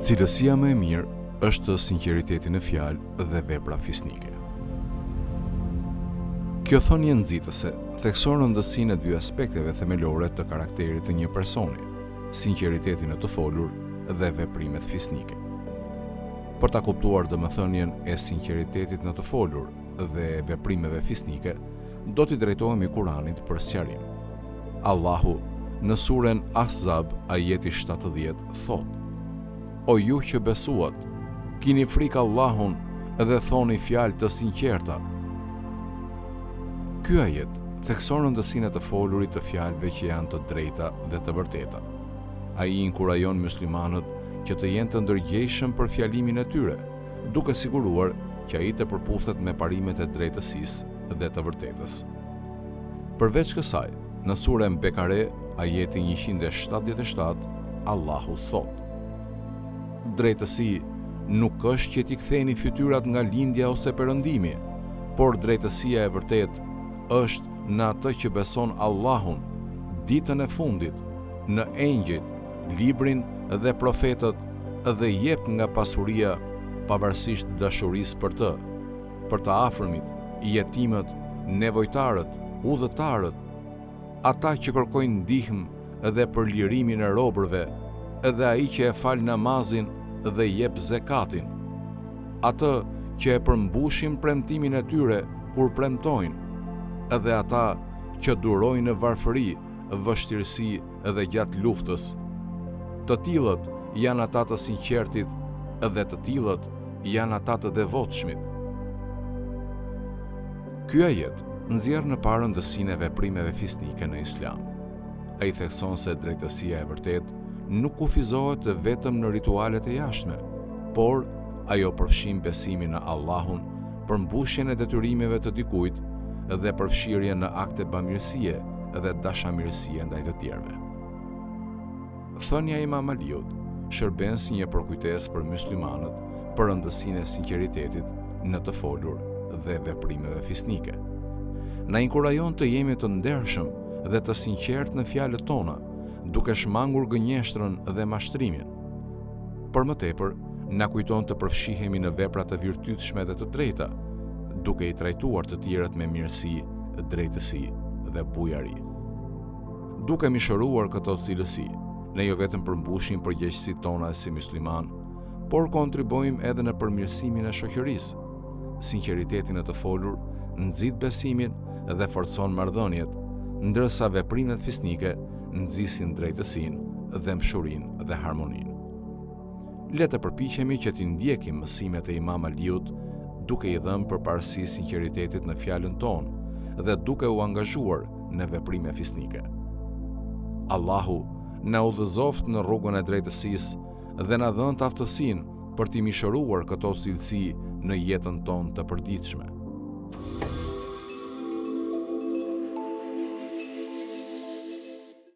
Cilësia më e mirë është sinqeriteti në fjalë dhe vepra fisnike. Kjo thënie nxitëse thekson rëndësinë e dy aspekteve themelore të karakterit të një personi, sinqeriteti në të folur dhe veprimet fisnike. Për ta kuptuar domethënien e sinqeritetit në të folur dhe veprimeve fisnike, do t'i drejtohemi Kuranit për sqarim. Allahu në suren Ahzab ajeti 70 thot: O ju që besuat, kini frikë Allahun dhe thoni fjalë të sinqerta. Ky ajet thekson rëndësinë e të folurit të fjalëve që janë të drejta dhe të vërteta. Ai inkurajon muslimanët që të jenë të ndërgjegjshëm për fjalimin e tyre, duke siguruar që ai të përputhet me parimet e drejtësisë dhe të vërtetës. Përveç kësaj, në surën Bekare, ajeti 177, Allahu thot: Drejtësi nuk është që t'i ktheni fytyrat nga lindja ose perëndimi, por drejtësia e vërtetë është në atë që beson Allahun, ditën e fundit, në engjëjt, librin dhe profetët, dhe jep nga pasuria pavarësisht dashurisë për të afërmit, jetimët, nevojtarët, udhëtarët, ata që kërkojnë ndihmë dhe për lirimin e robërve, edhe ai që e fal namazin dhe jep zekatin, atë që e përmbushin premtimin e tyre kur premtojnë, edhe ata që durojnë në varfëri, vështirësi dhe gjatë luftës. Të tillët janë ata të sinqertit dhe të tillët janë ata të devotshmit. Ky ajet nxjerr në parë rëndësinë e veprimeve fisnike në Islam. Ai thekson se drejtësia e vërtetë nuk kufizohet vetëm në ritualet e jashtme, por ajo përfshin besimin në Allahun, përmbushjen e detyrimeve të dikujt dhe përfshirjen në akte bamirësie dhe dashamirësie ndaj të tjerëve. Thënia e Imam Aliut shërben si një përkujtesë për muslimanët për rëndësinë e sinqeritetit në të folur dhe veprimeve fisnike. Na inkurajon të jemi të ndershëm dhe të sinqert në fjalët tona, duke shmangur gënjeshtrën dhe mashtrimin. Për më tepër, na kujton të përfshihemi në vepra të virtytshme dhe të drejta, duke i trajtuar të tjerët me mirësi, drejtësi dhe bujari. Duke mishëruar këto cilësi, ne jo vetëm përmbushim përgjegjësitë tona si musliman, por kontribojmë edhe në përmirësimin e shoqërisë. Sinqeriteti në të folur nxit besimin dhe forcon marrëdhëniet, ndërsa veprimet fisnike nxisin drejtësinë dhe mshurinë dhe harmoninë. Le të përpiqemi që t'i ndjekim mësimet e Imam Aliut, duke i dhënë përparësi sinqeritetit në fjalën tonë dhe duke u angazhuar në veprime fisnike. Allahu na udhëzoft në rrugën e drejtësisë dhe na dhënë të aftësinë për t'i mishëruar këto cilësi në jetën tonë të përditshme.